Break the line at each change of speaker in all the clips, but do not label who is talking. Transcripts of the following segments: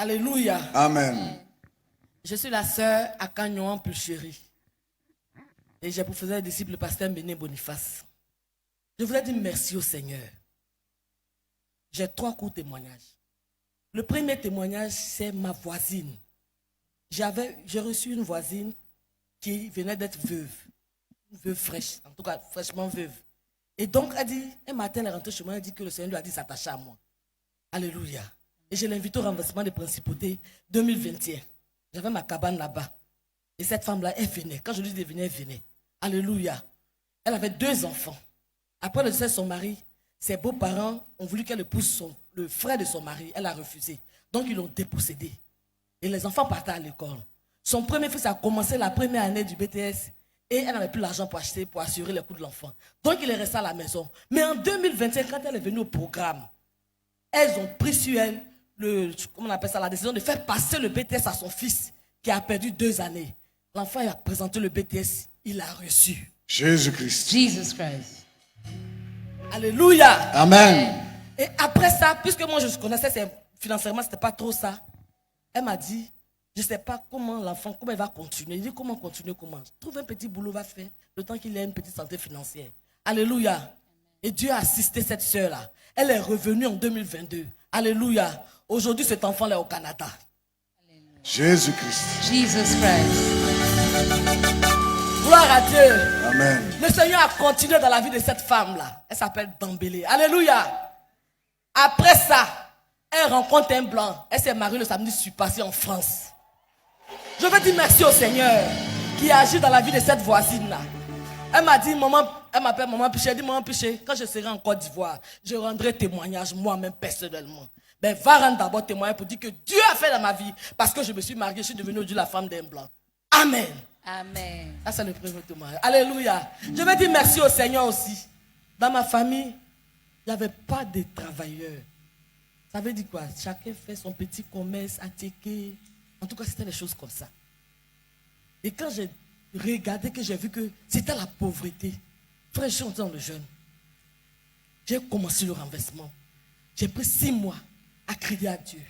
Alléluia.
Amen.
Je suis la sœur à Cagnon, Pulchéry. Et j'ai pour faire disciple le pasteur Béné Boniface. Je voudrais dire merci au Seigneur. J'ai 3 courts témoignages. Le premier témoignage, c'est ma voisine. J'ai reçu une voisine qui venait d'être veuve. Une veuve fraîche, en tout cas fraîchement veuve. Et donc, elle dit, un matin, elle est rentrée chez moi, elle dit que le Seigneur lui a dit s'attacher à moi. Alléluia. Et je l'invite au renversement des principautés 2021. J'avais ma cabane là-bas. Et cette femme-là, elle venait. Quand je lui dis de venir, elle venait. Alléluia. Elle avait 2 enfants. Après le décès de son mari, ses beaux-parents ont voulu qu'elle épouse le frère de son mari. Elle a refusé. Donc, ils l'ont dépossédé. Et les enfants partaient à l'école. Son premier fils a commencé la première année du BTS et elle n'avait plus l'argent pour acheter, pour assurer les coûts de l'enfant. Donc, il est resté à la maison. Mais en 2021, quand elle est venue au programme, elles ont pris sur elle, comment on appelle ça, la décision de faire passer le BTS à son fils qui a perdu 2 années. L'enfant a présenté le BTS, il a reçu.
Jésus-Christ.
Jesus Christ.
Alléluia.
Amen.
Et après ça, puisque moi je connaissais financièrement, c'était pas trop ça, elle m'a dit, je ne sais pas comment l'enfant, comment il va continuer. Il dit, comment continuer, comment? Trouve un petit boulot, va faire, le temps qu'il ait une petite santé financière. Alléluia. Et Dieu a assisté cette sœur-là. Elle est revenue en 2022. Alléluia. Aujourd'hui, cet enfant-là est au Canada.
Jésus-Christ.
Jesus Christ.
Gloire à Dieu.
Amen.
Le Seigneur a continué dans la vie de cette femme-là. Elle s'appelle Dambélé. Alléluia. Après ça, elle rencontre un blanc. Elle s'est mariée le samedi, je suis passé en France. Je veux dire merci au Seigneur qui agit dans la vie de cette voisine-là. Elle m'a dit, maman, elle m'appelle Maman Piché. Elle dit, Maman Piché, quand je serai en Côte d'Ivoire, je rendrai témoignage moi-même personnellement. Ben, va rendre d'abord témoignage pour dire que Dieu a fait dans ma vie. Parce que je me suis mariée, je suis devenue aujourd'hui la femme d'un blanc. Amen.
Amen.
Ça, c'est le premier témoignage. Alléluia. Je veux dire merci au Seigneur aussi. Dans ma famille, il n'y avait pas de travailleurs. Ça veut dire quoi? Chacun fait son petit commerce à Tchéké. En tout cas, c'était des choses comme ça. Et quand j'ai regardé, que j'ai vu que c'était la pauvreté, frère, je suis entré dans le jeûne. J'ai commencé le renversement. J'ai pris 6 mois à crier à Dieu.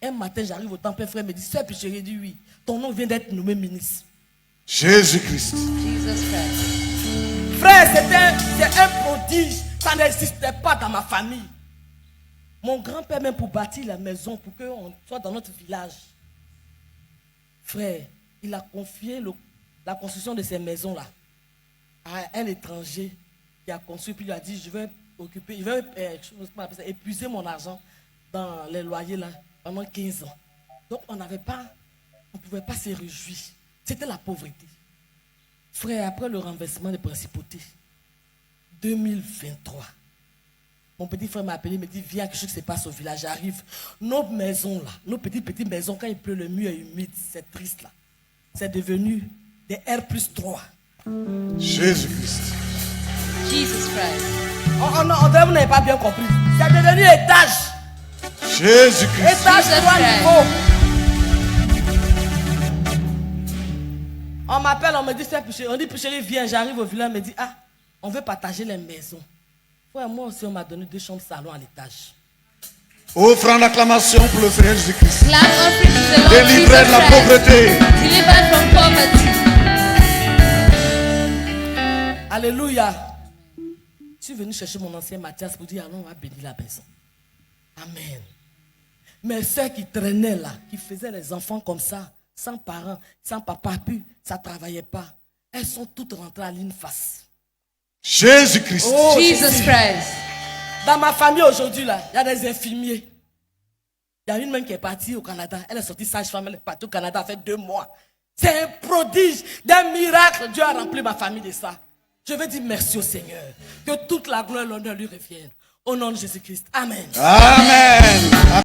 Un matin, j'arrive au temple, un frère me dit, Sœur Piché, dit oui, ton nom vient d'être nommé ministre.
Jésus-Christ.
Jesus Christ.
Frère, c'est un prodige. Ça n'existait pas dans ma famille. Mon grand-père, même pour bâtir la maison, pour qu'on soit dans notre village, frère, il a confié la construction de ces maisons-là à un étranger qui a construit, puis il a dit, je vais épuiser mon argent dans les loyers là pendant 15 ans. Donc on ne pouvait pas se réjouir. C'était la pauvreté. Frère, après le renversement des principautés, 2023, mon petit frère m'a appelé, il me dit, viens, quelque chose qui se passe au village, j'arrive. Nos maisons là, nos petites maisons, quand il pleut, le mur est humide, c'est triste là. C'est devenu des R+3.
Jésus-Christ.
Jesus Christ.
On vous n'avez pas bien compris. C'est devenu étage.
Jésus-Christ.
Étage
Jesus
3
Christ.
niveaux. On m'appelle, on me dit, on dit, Piché, viens, j'arrive au village, on me dit, ah, on veut partager les maisons. Ouais, moi aussi, on m'a donné 2 chambres salon à l'étage.
Offrant l'acclamation pour le Seigneur Jésus-Christ.
Clap offering to the Lord
Délivré
Jesus
de la
Christ.
pauvreté.
Delivered from poverty.
Alléluia. Je suis venu chercher mon ancien Mathias pour dire, allons, on va bénir la maison. Amen. Mes soeurs qui traînaient là, qui faisaient les enfants comme ça, sans parents, sans papa, puis ça ne travaillait pas. Elles sont toutes rentrées à l'INFAS.
Jésus-Christ.
Oh,
Jesus Christ.
Dans ma famille aujourd'hui, là, il y a des infirmiers. Il y a une même qui est partie au Canada. Elle est sortie sage-femme, elle est partie au Canada, ça fait 2 mois. C'est un prodige, d'un miracle. Dieu a rempli ma famille de ça. Je veux dire merci au Seigneur. Que toute la gloire et l'honneur lui reviennent. Au nom de Jésus-Christ. Amen.
Amen.